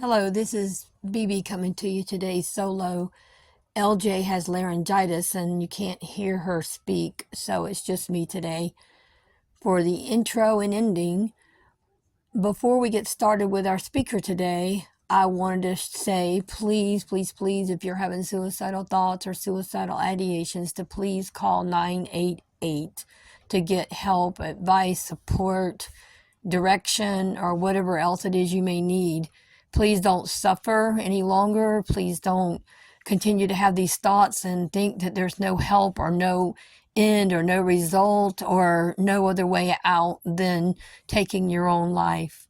Hello, this is BB coming to you today solo. LJ has laryngitis and you can't hear her speak, so it's just me today. For the intro and ending, before we get started with our speaker today, I wanted to say please, please, please, if you're having suicidal thoughts or suicidal ideations, to please call 988 to get help, advice, support, direction, or whatever else it is you may need. Please don't suffer any longer. Please don't continue to have these thoughts and think that there's no help or no end or no result or no other way out than taking your own life.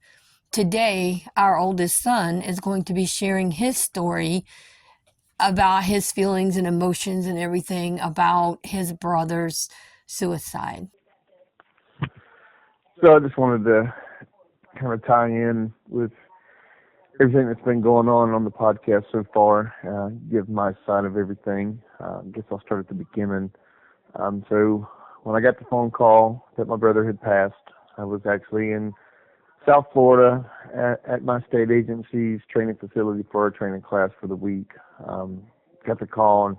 Today, our oldest son is going to be sharing his story about his feelings and emotions and everything about his brother's suicide. So I just wanted to kind of tie in with everything that's been going on the podcast so far, give my side of everything. I guess I'll start at the beginning. So when I got the phone call that my brother had passed, I was actually in South Florida at my state agency's training facility for a training class for the week. Got the call, and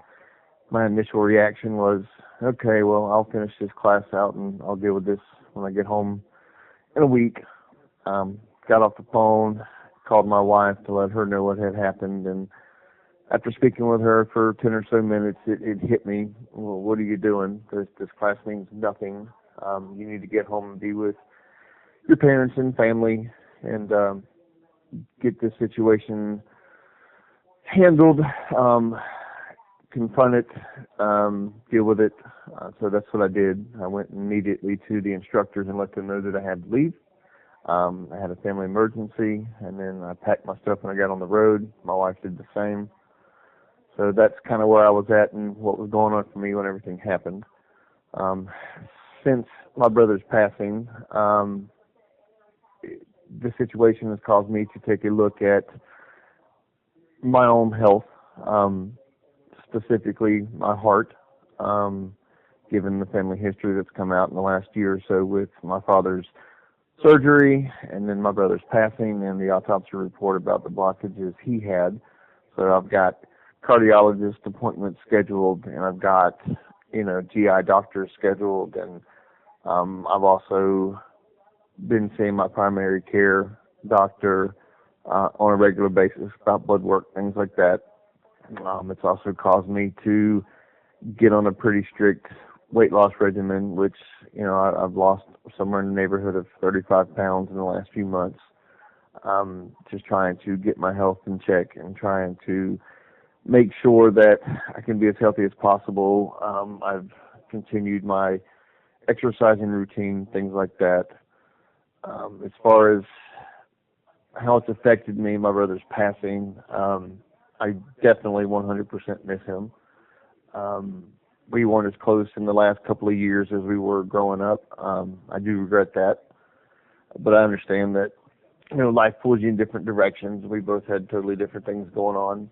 my initial reaction was, okay, well, I'll finish this class out and I'll deal with this when I get home in a week. Got off the phone, called my wife to let her know what had happened, and after speaking with her for 10 or so minutes, it hit me. Well, what are you doing? This class means nothing. You need to get home and be with your parents and family and get this situation handled, confront it, deal with it. So that's what I did. I went immediately to the instructors and let them know that I had to leave. I had a family emergency, and then I packed my stuff and I got on the road. My wife did the same. So that's kind of where I was at and what was going on for me when everything happened. Since my brother's passing, the situation has caused me to take a look at my own health, specifically my heart, given the family history that's come out in the last year or so with my father's surgery and then my brother's passing and the autopsy report about the blockages he had. So I've got cardiologist appointments scheduled, and I've got, GI doctors scheduled, and I've also been seeing my primary care doctor on a regular basis about blood work, things like that. It's also caused me to get on a pretty strict weight loss regimen, which, I've lost somewhere in the neighborhood of 35 pounds in the last few months, just trying to get my health in check and trying to make sure that I can be as healthy as possible. I've continued my exercising routine, things like that. As far as how it's affected me, my brother's passing, I definitely 100% miss him. We weren't as close in the last couple of years as we were growing up. I do regret that, but I understand that, life pulls you in different directions. We both had totally different things going on,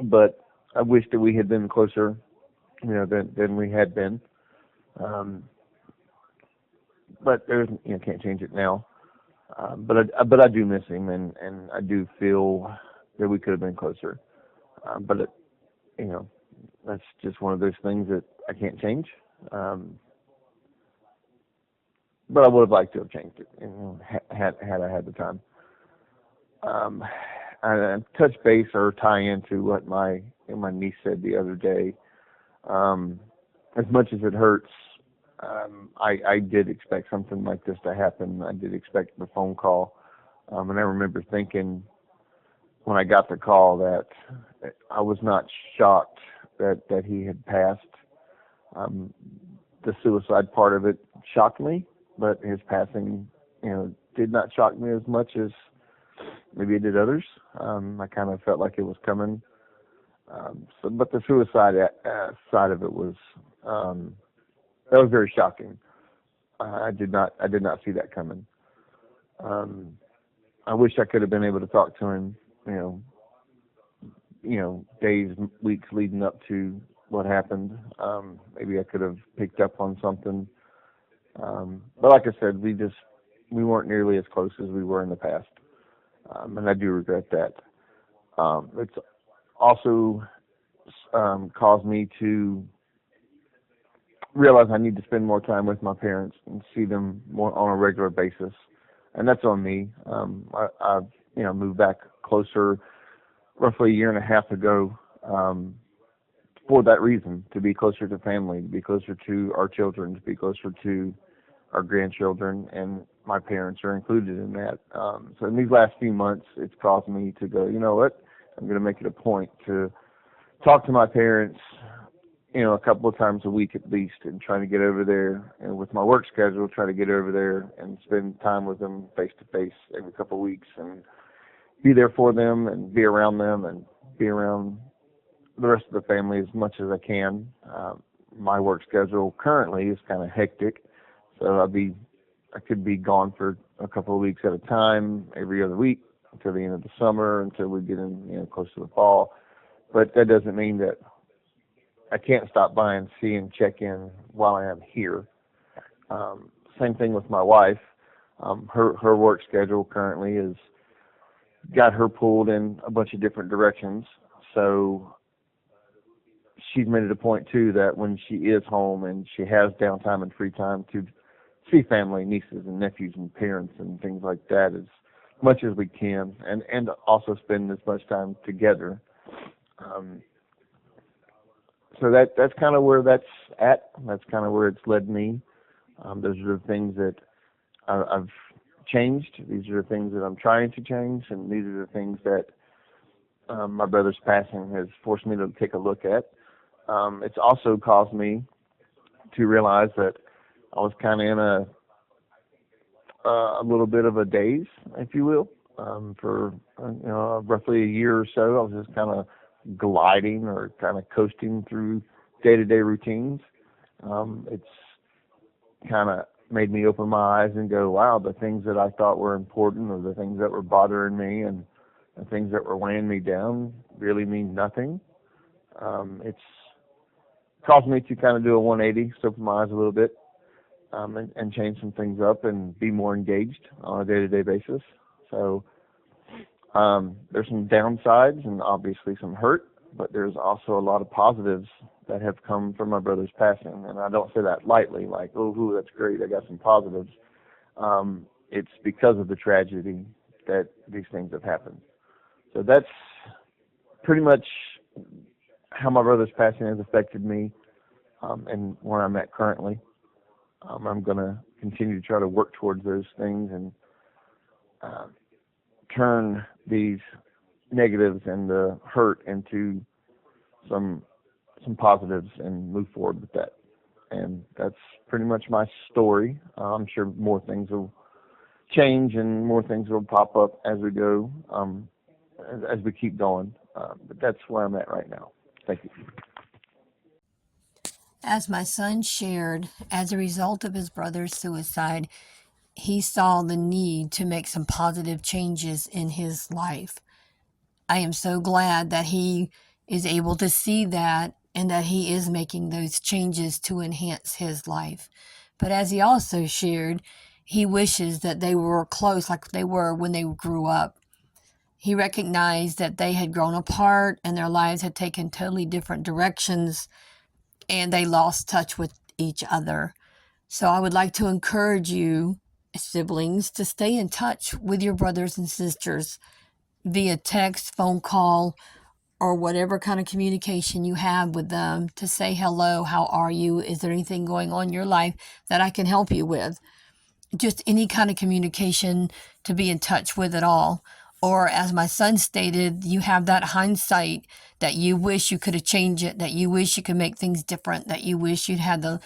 but I wish that we had been closer, than we had been. But there's, can't change it now. But I do miss him, and I do feel that we could have been closer. But that's just one of those things that I can't change. But I would have liked to have changed it, had I had the time. I touch base or tie into what my niece said the other day. As much as it hurts, I did expect something like this to happen. I did expect the phone call, and I remember thinking when I got the call that I was not shocked that he had passed. The suicide part of it shocked me, but his passing, did not shock me as much as maybe it did others. I kind of felt like it was coming. But the suicide side of it was that was very shocking. I did not see that coming. I wish I could have been able to talk to him, days, weeks leading up to what happened. Maybe I could have picked up on something. But like I said, we weren't nearly as close as we were in the past. and I do regret that. It's also caused me to realize I need to spend more time with my parents and see them more on a regular basis, and that's on me. I've moved back closer roughly a year and a half ago, for that reason, to be closer to family, to be closer to our children, to be closer to our grandchildren, and my parents are included in that. So in these last few months, it's caused me to go, you know what? I'm going to make it a point to talk to my parents, a couple of times a week at least, and trying to get over there. And with my work schedule, try to get over there and spend time with them face to face every couple of weeks, and be there for them, and be around them, and be around the rest of the family as much as I can. My work schedule currently is kind of hectic, so I could be gone for a couple of weeks at a time, every other week until the end of the summer, until we get in, close to the fall. But that doesn't mean that I can't stop by and see and check in while I am here. Same thing with my wife. Her work schedule currently has got her pulled in a bunch of different directions. So she's made it a point too that when she is home and she has downtime and free time to see family, nieces and nephews and parents and things like that as much as we can, and also spend as much time together. Um, so that's kind of where that's at. That's kind of where it's led me. Those are the things that I've changed. These are the things that I'm trying to change, and these are the things that my brother's passing has forced me to take a look at. It's also caused me to realize that I was kind of in a little bit of a daze, if you will, for roughly a year or so. I was just kind of gliding or kind of coasting through day-to-day routines. It's kind of made me open my eyes and go, wow, the things that I thought were important, or the things that were bothering me, and the things that were weighing me down really mean nothing. It's caused me to kind of do a 180, open my eyes a little bit, and change some things up and be more engaged on a day-to-day basis. So there's some downsides and obviously some hurt, but there's also a lot of positives that have come from my brother's passing. And I don't say that lightly, like, oh, that's great, I got some positives. It's because of the tragedy that these things have happened. So that's pretty much how my brother's passing has affected me, and where I'm at currently. I'm going to continue to try to work towards those things and turn these negatives and the hurt into some positives and move forward with that. And that's pretty much my story. I'm sure more things will change and more things will pop up as we go, as we keep going. But that's where I'm at right now. Thank you. As my son shared, as a result of his brother's suicide, he saw the need to make some positive changes in his life. I am so glad that he is able to see that and that he is making those changes to enhance his life. But as he also shared, he wishes that they were close like they were when they grew up. He recognized that they had grown apart and their lives had taken totally different directions, and they lost touch with each other. So I would like to encourage you, siblings, to stay in touch with your brothers and sisters via text, phone call, or whatever kind of communication you have with them, to say hello, how are you? Is there anything going on in your life that I can help you with? Just any kind of communication to be in touch with at all. Or as my son stated, you have that hindsight that you wish you could have changed it, that you wish you could make things different, that you wish you'd had the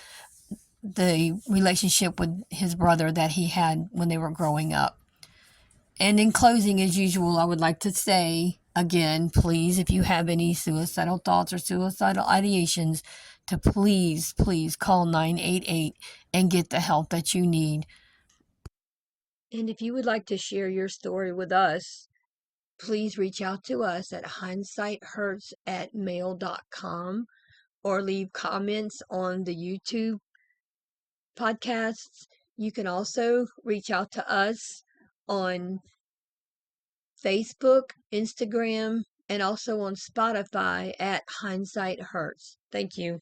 relationship with his brother that he had when they were growing up. And in closing, as usual, I would like to say again, please, if you have any suicidal thoughts or suicidal ideations, to please call 988 and get the help that you need. And if you would like to share your story with us, please reach out to us at hindsighthurts@mail.com, or leave comments on the YouTube podcasts. You can also reach out to us on Facebook, Instagram, and also on Spotify at Hindsight Hurts. Thank you.